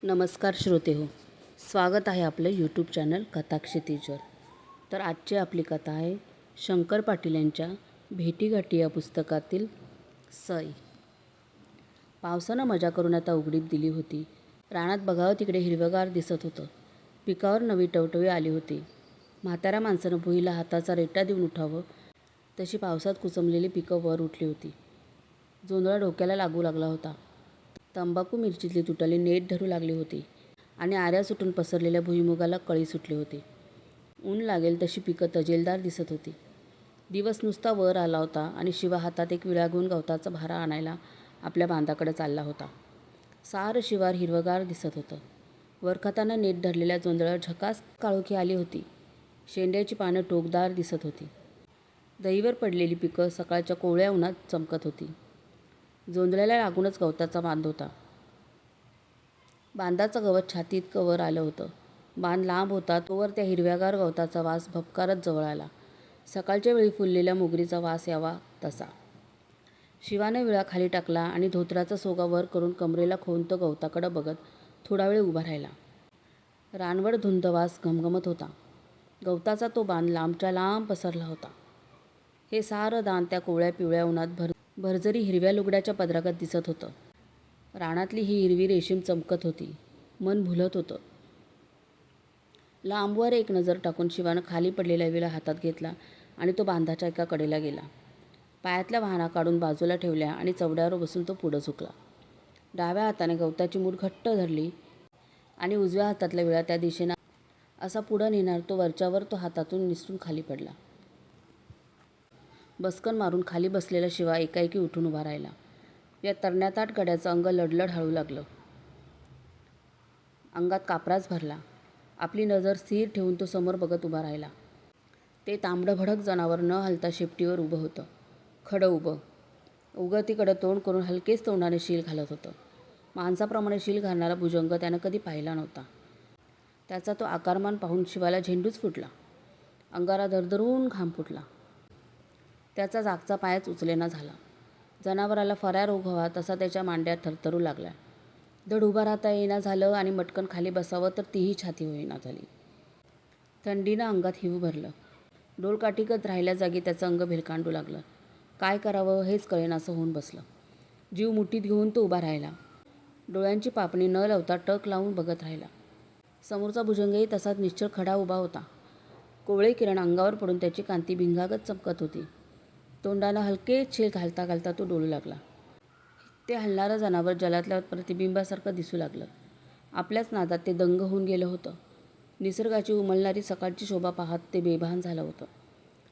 नमस्कार श्रोते हो, स्वागत आहे आपलं यूट्यूब चॅनल कथा क्षितिजवर. तर आजची आपली कथा आहे शंकर पाटील यांच्या भेटीगाठी या पुस्तकातील सई. पावसानं मजा करून आता उघडीप दिली होती. रानात बघावं तिकडे हिरवगार दिसत होतं. पिकावर नवी टवटवी आली होती. म्हाताऱ्या माणसानं भुईला हाताचा रेटा देऊन उठावं तशी पावसात कुचमलेली पिकं वर उठली होती. जोंधळा डोक्याला लागू लागला होता. तंबाखू मिरचीतली तुटाली नेट धरू लागली होती आणि आऱ्या सुटून पसरलेल्या भुईमुगाला कळी सुटली होती. ऊन लागेल तशी पिकं तजेलदार दिसत होती. दिवस नुसता वर आला होता आणि शिवा हातात एक विळा घेऊन गवताचा भारा आणायला आपल्या बांधाकडे चालला होता. सारं शिवार हिरवगार दिसत होतं. वरखतानं नेट धरलेल्या जोंधळावर झकास काळोखी आली होती. शेंड्याची पानं टोकदार दिसत होती. दहीवर पडलेली पिकं सकाळच्या कोवळ्या उन्हात चमकत होती. जोंधळ्याला लागूनच गवताचा बांध होता. बांधाचं गवत छाती इतकं वर आलं होतं. बांध लांब होता तोवर त्या हिरव्यागार गवताचा वास भपकारत जवळ आला. सकाळच्या वेळी फुललेल्या मोगरीचा वास यावा तसा. शिवाने विळा खाली टाकला आणि धोतराचा सोगा वर करून कमरेला खोवून तो गवताकडे बघत थोडा वेळ उभा राहिला. रानवड धुंद वास घमघमत होता. गवताचा तो बांध लांबच्या लांब पसरला होता. हे सारं दान त्या कोवळ्या पिवळ्या उन्हात भरजरी हिरव्या लुगड्याच्या पदरागत दिसत होतं. रानातली ही हिरवी रेशीम चमकत होती. मन भुलत होतं. लांबवर एक नजर टाकून शिवानं खाली पडलेला विळा हातात घेतला आणि तो बांधाच्या एका कडेला गेला. पायातल्या वाहना काढून बाजूला ठेवल्या आणि चवड्यावर बसून तो पुढं झुकला. डाव्या हाताने गवताची मूठ घट्ट धरली आणि उजव्या हातातला विळा त्या दिशेनं असा पुढं नेणार तो वरच्यावर तो हातातून निसटून खाली पडला. बसकन मारून खाली बसलेला शिवा एकाएकी उठून उभा राहिला. या तरण्याताट गड्याचं अंग लडलड हळू लागलं. अंगात कापराच भरला. आपली नजर स्थिर ठेवून तो समोर बघत उभा राहिला. ते तांबडं भडक जनावर न हलता शेपटीवर उभं होतं. खडं उभं. उगतीकडं तोंड करून हलकेच तोंडाने शील घालत होतं. माणसाप्रमाणे शील घालणारा भुजंग त्यानं कधी पाहिला नव्हता. त्याचा तो आकारमान पाहून शिवाला झेंडूच फुटला. अंगाला दरदरून घाम फुटला. त्याचा जागचा पायच उचलेना झाला. जनावराला फऱ्या रोग व्हावा तसा त्याच्या मांड्या थरथरू लागल्या. धड उभा राहता येईना झालं आणि मटकन खाली बसावं तर तीही छाती होईना झाली. थंडीनं अंगात हिव भरलं. डोलकाठीगत राहिल्या जागी त्याचं अंग भिलकांडू लागलं. काय करावं हेच कळेनासं होऊन बसलं. जीव मुठीत घेऊन तो उभा राहिला. डोळ्यांची पापणी न लावता टक लावून बघत राहिला. समोरचा भुजंगही तसाच निश्चळ खडा उभा होता. कोवळे किरण अंगावर पडून त्याची कांती भिंगागत चमकत होती. तोंडानं हलकेच शील घालता घालता तो डोलू लागला. ते हलणारं जनावर जलातल्या प्रतिबिंबासारखं दिसू लागलं. आपल्याच नादात ते दंग होऊन गेलं होतं. निसर्गाची उमलणारी सकाळची शोभा पाहत ते बेभान झालं होतं.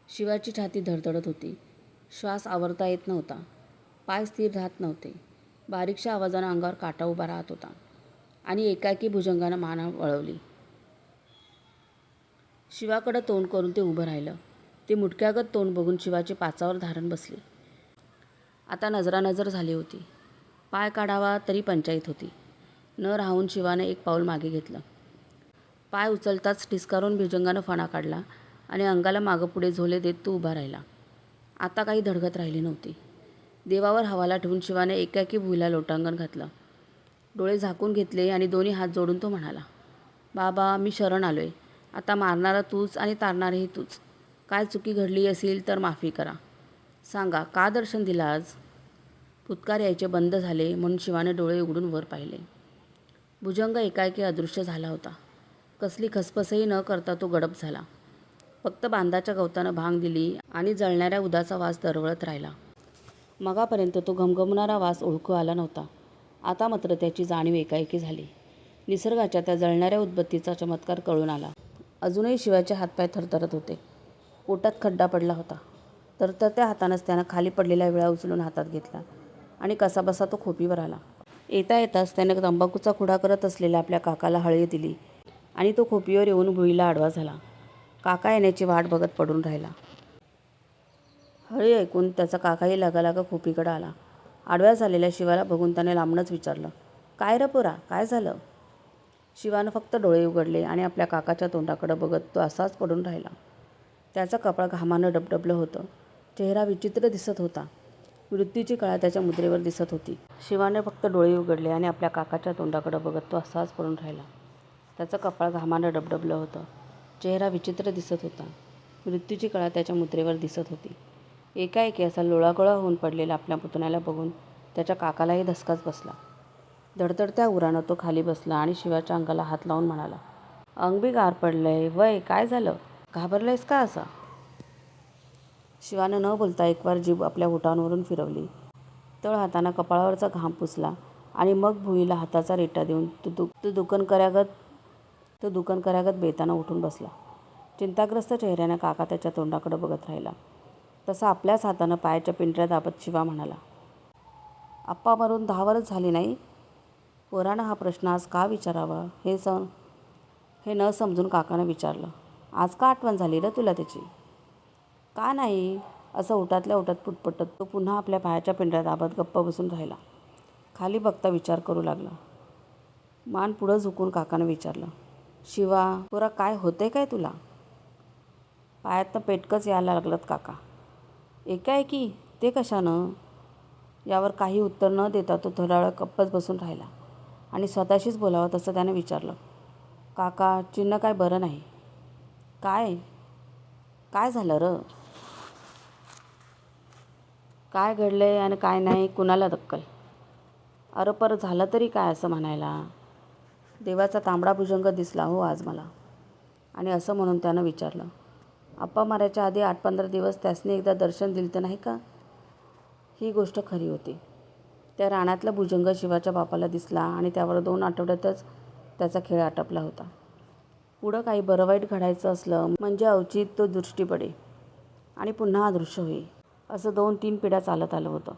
शिवाची छाती धडधडत होती. श्वास आवरता येत नव्हता. पाय स्थिर राहत नव्हते. बारीकशा आवाजानं अंगावर काटा उभा राहत होता आणि एकाएकी भुजंगानं मान वळवली. शिवाकडं तोंड करून ते उभं राहिलं. ते मुटक्यागत तोंड बघून शिवाची पाचावर धारण बसली. आता नजरानजर झाली होती. पाय काढावा तरी पंचाईत होती. न राहून शिवाने एक पाऊल मागे घेतलं. पाय उचलताच ठिस्कारून भुजंगानं फणा काढला आणि अंगाला मागं पुढे झोले देत तो उभा राहिला. आता काही धडगत राहिली नव्हती. देवावर हवाला ठेवून शिवाने एकाएकी भुईला लोटांगण घातलं. डोळे झाकून घेतले आणि दोन्ही हात जोडून तो म्हणाला, बाबा मी शरण आलोय. आता मारणारा तूच आणि तारणारही तूच. काय चुकी घडली असेल तर माफी करा. सांगा का दर्शन दिलं आज? फुतकार यायचे बंद झाले म्हणून शिवाने डोळे उघडून वर पाहिले. भुजंग एकाएकी अदृश्य झाला होता. कसली खसपसही न करता तो गडप झाला. फक्त बांधाच्या गवतानं भांग दिली आणि जळणाऱ्या उदाचा वास दरवळत राहिला. मगापर्यंत तो घमघमणारा वास ओळखू आला नव्हता. आता मात्र त्याची जाणीव एकाएकी झाली. निसर्गाच्या त्या जळणाऱ्या उदबत्तीचा चमत्कार कळून आला. अजूनही शिवाचे हातपाय थरथरत होते. पोटात खड्डा पडला होता. तरतरत्या हातानंच त्यानं खाली पडलेला विळा उचलून हातात घेतला आणि कसाबसा तो खोपीवर आला. येता येताच त्यानं तंबाखूचा खुडा करत असलेल्या आपल्या काकाला हळी दिली आणि तो खोपीवर येऊन भुईला आडवा झाला. काका येण्याची वाट बघत पडून राहिला. हळी ऐकून त्याचा काकाही लगालागा खोपीकडे आला. आडव्या झालेल्या शिवाला बघून त्याने लांबणंच विचारलं, काय रे पोरा, काय झालं? शिवानं फक्त डोळे उघडले आणि आपल्या काकाच्या तोंडाकडे बघत तो असाच पडून राहिला. त्याचं कपाळ घामानं डबडबलं होतं. चेहरा विचित्र दिसत होता. मृत्यूची कळा त्याच्या मुद्रेवर दिसत होती. शिवाने फक्त डोळे उघडले आणि आपल्या काकाच्या तोंडाकडे बघत तो असाच पडून राहिला. त्याचं कपाळ घामानं डबडबलं होतं. चेहरा विचित्र दिसत होता. मृत्यूची कळा त्याच्या मुद्रेवर दिसत होती. एकाएकी असा लोळागोळा होऊन पडलेला आपल्या पुतण्याला बघून त्याच्या काकालाही धसकाच बसला. धडधडत्या उरानं तो खाली बसला आणि शिवाच्या अंगाला हात लावून म्हणाला, अंग बी गार पडलंय. वय काय झालं? घाबरलंयस का असं? शिवानं न बोलता एक वार जीभ आपल्या ओठांवरून फिरवली. तळ हातानं कपाळावरचा घाम पुसला आणि मग भुईला हाताचा रेटा देऊन तो दुकानकऱ्यागत बेतानं उठून बसला. चिंताग्रस्त चेहऱ्यानं काका त्याच्या तोंडाकडे बघत राहिला. तसा आपल्याच हातानं पायाच्या पिंजऱ्या दाबत शिवा म्हणाला, आप्पा मरून 10 वर्ष झाली नाही? पोरानं हा प्रश्न आज का विचारावा हे न समजून काकानं विचारलं. आज का आठवण झाली रे तुला त्याची? का नाही असं ओठातल्या ओठात पुटपुटत तो पुन्हा आपल्या पायाच्या पिंजऱ्या दाबत गप्प बसून राहिला. खाली बघता विचार करू लागला. मान पुढं झुकून काकानं विचारलं, शिवा पोरा काय होतंय काय तुला? पायातनं पेटकच यायला लागलं काका. एकाएकी ते कशानं? यावर काही उत्तर न देता तो थोडा वेळ गप्पच बसून राहिला आणि स्वतःशीच बोलावं तसं त्यानं विचारलं, काका चिन्ह काय बरं नाही? काय झालं र? काय घडलंय आणि काय नाही कुणाला दक्कल? अरपर झालं तरी काय असं म्हणायला? देवाचा तांबडा भुजंग दिसला हो आज मला. आणि असं म्हणून त्यानं विचारलं, आप्पा मारायच्या आधी 8-15 दिवस त्यासनी एकदा दर्शन दिलतं नाही का? ही गोष्ट खरी होती. त्या रानातला भुजंग शिवाच्या बापाला दिसला आणि त्यावर 2 आठवड्यातच त्याचा खेळ आटपला होता. पुढं काही बरं वाईट घडायचं असलं म्हणजे अवचित तो दृष्टी पडे आणि पुन्हा अदृश्य होई. असं 2-3 पिढ्या चालत आलं होतं.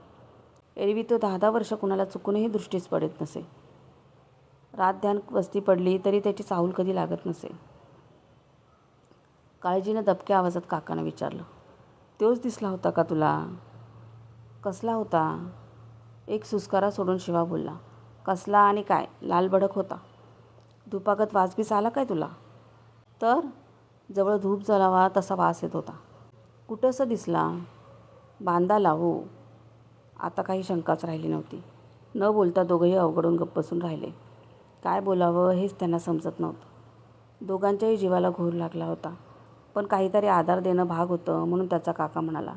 एरवी तो 10-10 वर्ष कुणाला चुकूनही दृष्टीच पडत नसे. रात ध्यान वस्ती पडली तरी त्याची चाहूल कधी लागत नसे. काळजीनं दबक्या आवाजात काकानं विचारलं, तोच दिसला होता का तुला? कसला होता? एक सुस्कारा सोडून शिवा बोलला, कसला आणि काय? लालभडक होता. धुपागत वास बीस आला काय तुला? तर जवळ धूप जळावा तसा वास येत होता. कुठंसं दिसला? बांधाला हो. आता काही शंकाच राहिली नव्हती. न बोलता दोघंही अवघडून गप्प बसून राहिले. काय बोलावं हेच त्यांना समजत नव्हतं. दोघांच्याही जीवाला घोर लागला होता. पण काहीतरी आधार देणं भाग होतं म्हणून त्याचा काका म्हणाला,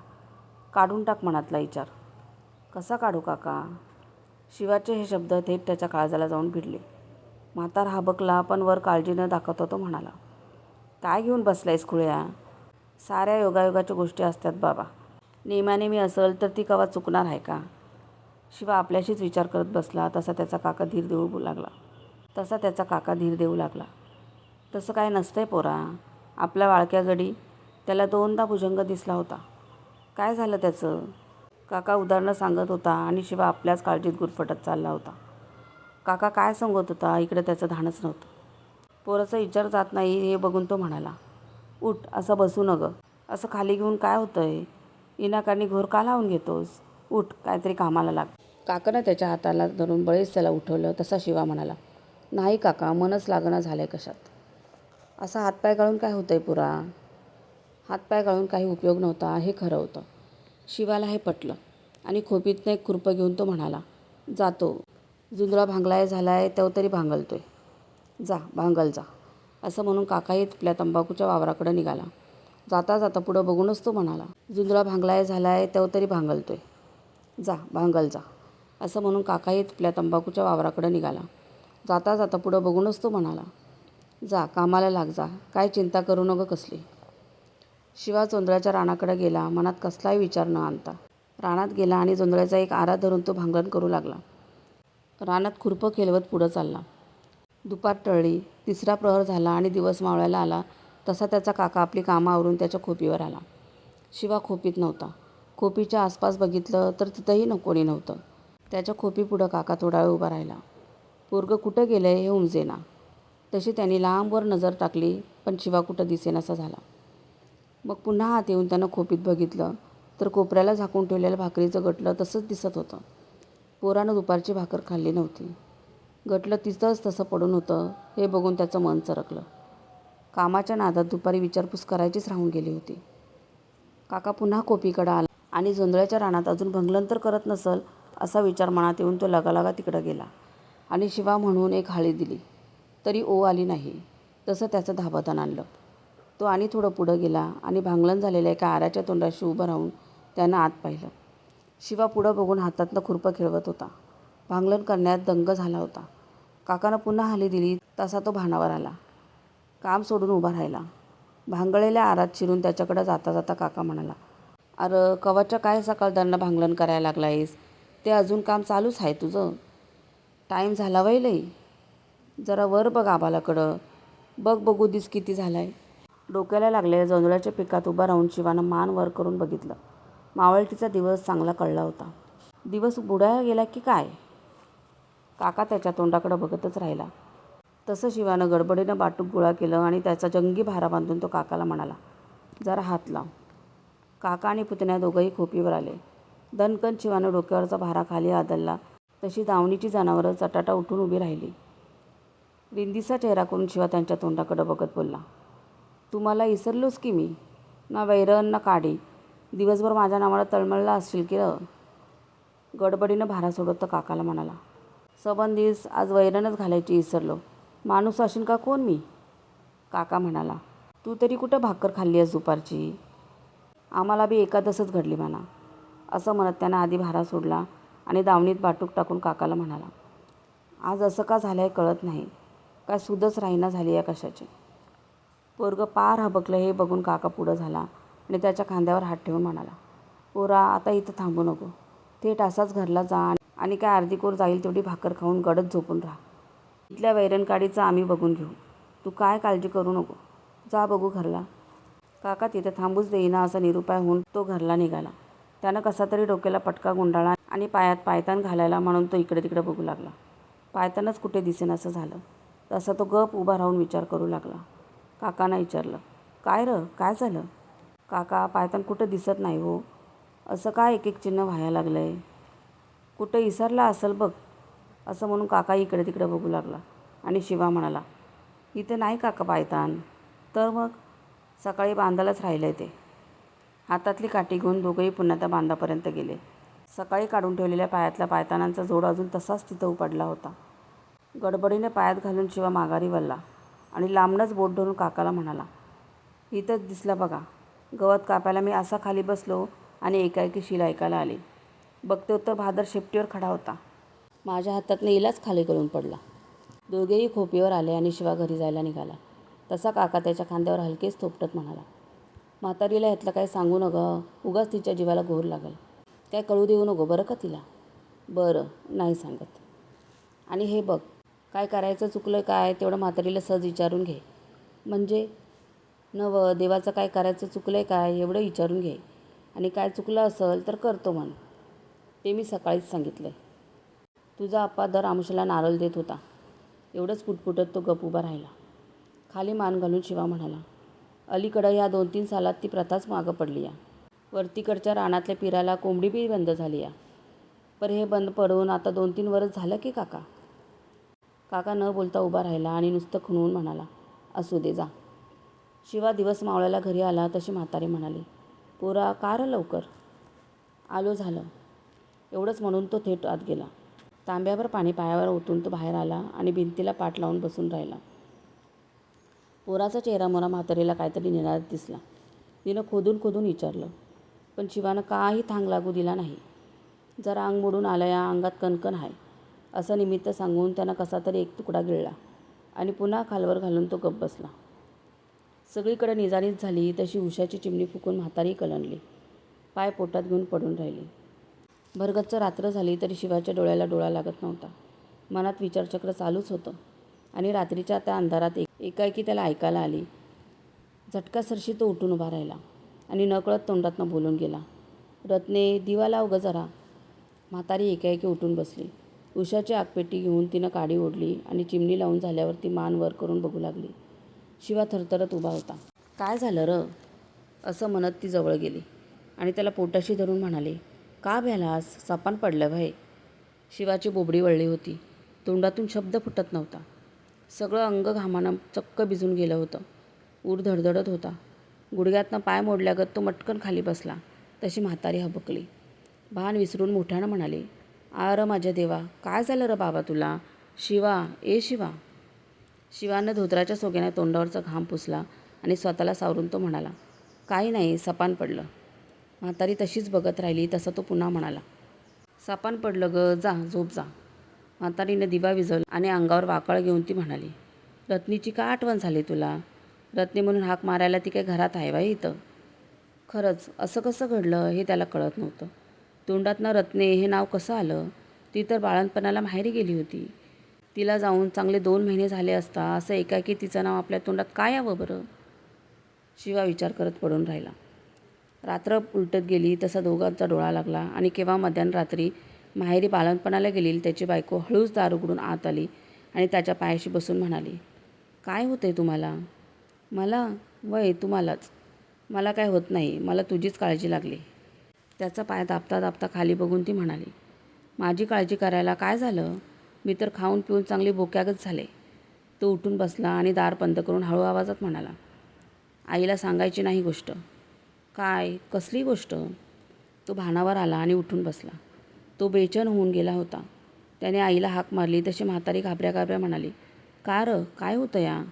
काढून टाक मनातला विचार. कसा काढू काका? शिवाचे हे शब्द थेट त्याच्या काळजाला जाऊन भिडले. म्हातारा हबकला पण वर काळजी न दाखवता तो म्हणाला, काय घेऊन बसलायस खुळ्या? साऱ्या योगायोगाच्या गोष्टी असतात बाबा. नेमानेमी असेल तर ती कवा चुकणार आहे का? शिवा आपल्याशीच विचार करत बसला. तसा त्याचा काका धीर देऊ लागला. तसं काय नसतंय पोरा. आपल्या वाळक्या गडी त्याला 2दा भुजंग दिसला होता. काय झालं त्याचं? काका उदाहरणं सांगत होता आणि शिवा आपल्याच काळजीत गुरफटत चालला होता. काका काय सांगत होता इकडे त्याचं धाडच नव्हतं. पोराचा विचार जात नाही हे बघून तो म्हणाला, उठ असं बसू न गं. असं खाली घेऊन काय होतंय? इनाकानी घोर का लावून घेतोस? उठ काहीतरी कामाला लाग. काकानं त्याच्या हाताला धरून बळीच त्याला उठवलं. तसा शिवा म्हणाला, नाही काका मनच लागणं झालंय कशात. असा हातपाय गाळून काय होतंय पुरा? हातपाय गाळून काही उपयोग नव्हता हे खरं होतं. शिवाला हे पटलं आणि खोपीतनं एक खुरपं घेऊन तो म्हणाला, जातो. जुंधळा भांगलाय झालाय तेव्हा तरी भांगलतोय. जा भांगल जा. असं म्हणून काकाही आपल्या तंबाखूच्या वावराकडे निघाला. जाता जाता पुढं बघूनच तो म्हणाला, जुंधळा भांगलाय झालाय तेव्हा तरी भांगलतोय. जा भांगल जा. असं म्हणून काकाही आपल्या तंबाखूच्या वावराकडे निघाला. जाता जाता पुढं बघूनच तो म्हणाला, जा कामाला लाग जा. काय चिंता करू नको कसली. शिवा जोंधळ्याच्या रानाकडे गेला. मनात कसलाही विचार न आणता रानात गेला आणि जोंधळ्याचा एक आरा धरून तो भांगलन करू लागला. रानात खुरपं खेळवत पुढं चालला. दुपार टळली. 3रा प्रहर झाला आणि दिवस मावळायला आला तसा त्याचा काका आपली कामं आवरून त्याच्या खोपीवर आला. शिवा खोपीत नव्हता. खोपीच्या आसपास बघितलं तर तिथंही कोणी नव्हतं. त्याच्या खोपीपुढं काका थोडा वेळ उभा राहिला. पोरगं कुठं गेलंय हे उमजेना. तशी त्यांनी लांबवर नजर टाकली पण शिवा कुठं दिसेनासा झाला. मग पुन्हा आत येऊन त्यानं खोपीत बघितलं तर कोपऱ्याला झाकून ठेवलेलं भाकरीचं गटलं तसंच दिसत होतं. पोरानं दुपारची भाकर खाल्ली नव्हती. गटलं तिथंच तसं पडून होतं हे बघून त्याचं मन चरकलं. कामाच्या नादात दुपारी विचारपूस करायचीच राहून गेली होती. काका पुन्हा खोपीकडं आला आणि जोंधळ्याच्या रानात अजून भंगलन तर करत नसल असा विचार मनात येऊन तो लगालगा तिकडं गेला आणि शिवा म्हणून एक हाळी दिली तरी ओ आली नाही. तसं त्याचं धाबतान आणलं. तो आणि थोडं पुढं गेला आणि भांगलन झालेल्या एका आऱ्याच्या तोंडाशी उभं राहून त्यानं आत पाहिलं. शिवा पुढं बघून हातातनं खुरपं खेळवत होता. भांगलन करण्यात दंग झाला होता. काकानं पुन्हा हाली दिली तसा तो भानावर आला. काम सोडून उभा राहिला. भांगळलेल्या आरात शिरून त्याच्याकडं जाता जाता काका म्हणाला, अरे कवाच्या काय सकाळदारनं भांगलन करायला लागला आहेस? ते अजून काम चालूच आहे तुझं? टाईम झाला वय लई. जरा वर बघ आभाळाकडं. बघ बघू दिस किती झालाय. डोक्याला लागलेल्या जोंधळ्याच्या पिकात उभा राहून शिवानं मान वर करून बघितलं. मावळतीचा दिवस चांगला कळला होता. दिवस बुडाया गेला की काय? काका त्याच्या तोंडाकडं बघतच राहिला. तसं शिवानं गडबडीनं बाटूक गोळा केलं आणि त्याचा जंगी भारा बांधून तो काकाला म्हणाला, जरा हात लाव. काका आणि पुतण्या दोघंही खोपीवर आले. दणकन शिवानं डोक्यावरचा भारा खाली आदळला तशी दावणीची जनावरं चटाटा उठून उभी राहिली. रिंदीसा चेहरा करून शिवा त्यांच्या तोंडाकडं बघत बोलला, तुम्हाला इसरलोच की मी. ना वैरण ना काडी. दिवसभर माझ्या नावानं तळमळला असशील की र. गडबडीनं भारा सोडत तो काकाला म्हणाला, सबंधीस आज वैरणच घालायची इसरलो. माणूस असेल का कोण मी? काका म्हणाला, तू तरी कुठं भाकर खाल्ली आहेस दुपारची? आम्हाला बी एकादसच घडली म्हणा. असं म्हणत त्यानं आधी भारा सोडला आणि दावणीत बाटूक टाकून काकाला म्हणाला, आज असं का झालं आहे कळत नाही. काय सुदच राहीना झाली आहे कशाची. पोरगं पार हबकलं हे बघून काका पुढं झाला आणि त्याच्या खांद्यावर हात ठेवून म्हणाला, पोरा आता इथं थांबू नको. थेट असाच घरला जा आणि काय अर्धी कोर जाईल तेवढी भाकर खाऊन गडद झोपून राहा. इथल्या वैरणकाडीचं आम्ही बघून घेऊ. तू काय काळजी करू नको. जा बघू घरला. काका तिथे थांबूच देईना असा निरुपाय होऊन तो घरला निघाला. त्यानं कसा तरी डोक्याला पटका गुंडाळला आणि पायात पायतान घालायला म्हणून तो इकडे तिकडे बघू लागला. पायतानच कुठे दिसेनासं झालं. तसा तो गप उभा राहून विचार करू लागला. काकानं विचारलं, काय र काय झालं? काका पायतान कुठं दिसत नाही हो. असं काय एक एक चिन्ह व्हायला लागलं आहे. कुठं इसरला असेल बघ. असं म्हणून काका इकडे तिकडे बघू लागला आणि शिवा म्हणाला, इथे नाही काका पायतान. तर मग? सकाळी बांधायलाच राहिलं आहे ते. हातातली काठी घेऊन दोघंही पुन्हा त्या बांधापर्यंत गेले. सकाळी काढून ठेवलेल्या पायातल्या पायतानांचा जोड अजून तसाच तिथं पडला होता. गडबडीने पायात घालून शिवा माघारी वळला आणि लांबनच बोट धरून काकाला म्हणाला, इथंच दिसलं बघा. गवत कापायला मी असा खाली बसलो आणि एकाएकी शील ऐकायला आली. बघते तर भादर शेपटीवर खडा होता. माझ्या हातातनं इलाच खाली गळून पडला. दोघेही खोपीवर आले आणि शिवा घरी जायला निघाला. तसा काका त्याच्या खांद्यावर हलकेच थोपटत म्हणाला, म्हातारीला ह्यातलं काय सांगू नका. उगाच तिच्या जीवाला घोर लागल. काय कळू देऊ नको बरं का तिला? बरं नाही सांगत. आणि हे बघ, काय करायचं चुकलं काय तेवढं म्हातारीला सहज विचारून घे. म्हणजे? नवं देवाचं काय करायचं चुकलं आहे काय एवढं विचारून घे. आणि काय चुकलं असेल तर करतो म्हण. ते मी सकाळीच सांगितलं आहे. तुझा आप्पा दर आमुषाला नारळ देत होता. एवढंच पुटपुटत तो गप उभा राहिला. खाली मान घालून शिवा म्हणाला, अलीकडं ह्या 2-3 सालात ती प्रथाच मागं पडली आहे. वरतीकडच्या रानातल्या पिराला कोंबडी बी बंद झाली आहे. पर हे बंद पडून आता 2-3 वर्ष झालं की काका? काका न बोलता उभा राहिला आणि नुसतं खुणवून म्हणाला, असू दे जा. शिवा दिवस मावळ्याला घरी आला तशी म्हातारी म्हणाली, पोरा का र लवकर? आलो झालं. एवढंच म्हणून तो थेट आत गेला. तांब्यावर पाणी पायावर ओतून तो बाहेर आला आणि भिंतीला पाठ लावून बसून राहिला. पोराचा चेहरा मोरा म्हातारीला काहीतरी निराळत दिसला. तिनं खोदून खोदून विचारलं, पण शिवानं काही थांग लागू दिला नाही. जरा अंग मोडून आलं या अंगात कणकण आहे असं निमित्त सांगून त्यानं कसा तरी एक तुकडा गिळला आणि पुन्हा खालवर घालून तो गप्प बसला. सगळीकडे निजानीज झाली तशी उशाची चिमणी फुकून म्हातारी कलंडली. पाय पोटात घेऊन पडून राहिली. भरगच्च रात्र झाली तरी शिवाच्या डोळ्याला डोळा लागत नव्हता. मनात विचारचक्र चालूच होतं आणि रात्रीच्या त्या अंधारात एकाएकी त्याला ऐकायला आली. झटकासरशी तो उठून उभा राहिला आणि नकळत तोंडातनं बोलून गेला, रत्ने दिवा लाव ग जरा. म्हातारी एकाएकी उठून बसली. उशाची आगपेटी घेऊन तिनं काडी ओढली आणि चिमणी लावून झाल्यावर ती मान वर करून बघू लागली. शिवा थरथरत उभा होता. काय झालं र? असं म्हणत ती जवळ गेली आणि त्याला पोटाशी धरून म्हणाली, का भ्यालास? सपान पडलं भाई. शिवाची बोबडी वळली होती. तोंडातून शब्द फुटत नव्हता. सगळं अंग घामानं चक्क भिजून गेलं होतं. ऊर धडधडत होता. गुडघ्यातनं पाय मोडल्यागत तो मटकन खाली बसला तशी म्हातारी हबकली. भान विसरून मोठ्यानं म्हणाली, "आर माझ्या देवा, काय झालं र बाबा तुला? शिवा, ए शिवा." शिवानं धोतराच्या सोग्याने तोंडावरचा घाम पुसला आणि स्वतःला सावरून तो म्हणाला, "काही नाही, सपान पडलं." म्हातारी तशीच बघत राहिली. तसा तो पुन्हा म्हणाला, "सपान पडलं ग, जा झोप जा." म्हातारीनं दिवा विझवला आणि अंगावर वाकळ घेऊन ती म्हणाली, "रत्नीची का आठवण झाली तुला? रत्नी म्हणून हाक मारायला ती काय घरात आहे बाई इथं?" खरंच असं कसं घडलं हे त्याला कळत नव्हतं. तोंडातनं रत्ने हे नाव कसं आलं? ती तर बाळंतपणाला माहेरी गेली होती. तिला जाऊन चांगले 2 महिने झाले असता असं एकाएकी तिचं नाव आपल्या तोंडात काय यावं बरं? शिवा विचार करत पडून राहिला. रात्र उलटत गेली तसा दोघांचा डोळा लागला आणि केव्हा मध्यरात्री माहेरी बाळंतपणाला गेलेली त्याची बायको हळूच दार उघडून आत आली आणि त्याच्या पायाशी बसून म्हणाली, "काय होतंय तुम्हाला?" "मला? वय तुम्हालाच. मला काय होत नाही, मला तुझीच काळजी लागली." त्याचा पाय दाबता दाबता खाली बघून ती म्हणाली, "माझी काळजी करायला काय झालं? मी तर खाऊन पिऊन चांगली बोक्यागत झाले." तो उठून बसला आणि दार बंद करून हळू आवाजात म्हणाला, "आईला सांगायची नाही गोष्ट." "काय? कसली गोष्ट?" तो भानावर आला आणि उठून बसला. तो बेचैन होऊन गेला होता. त्याने आईला हाक मारली तशी म्हातारी घाबऱ्या घाबऱ्या म्हणाली, "का र? काय होतं या?"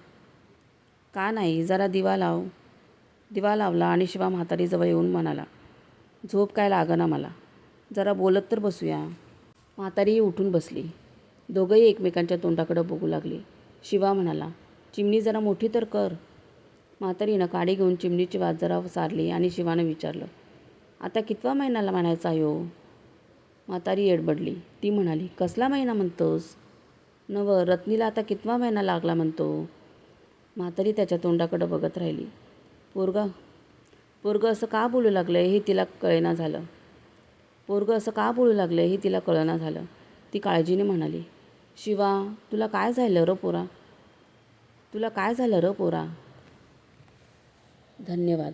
"का नाही, जरा दिवा लाव." दिवा लावला आणि शिवा म्हातारीजवळ येऊन म्हणाला, "झोप काय लागना मला. जरा बोलत तर बसूया." म्हातारीही उठून बसली. दोघंही एकमेकांच्या तोंडाकडं बघू लागली. शिवा म्हणाला, "चिमणी जरा मोठी तर कर." म्हातारीनं काडी घेऊन चिमणीची वात जरा सारली आणि शिवानं विचारलं, "आता कितवा महिन्याला म्हणायचा ह्यो?" म्हातारी एडबडली. ती म्हणाली, "कसला महिना म्हणतोस?" "नवं, रत्नीला आता कितवा महिना लागला म्हणतो?" म्हातारी त्याच्या तोंडाकडं बघत राहिली. पोरगं असं का बोलू लागलंय हे तिला कळेना झालं. ती काळजीने म्हणाली, "शिवा, तुला काय झालं र पोरा?" धन्यवाद.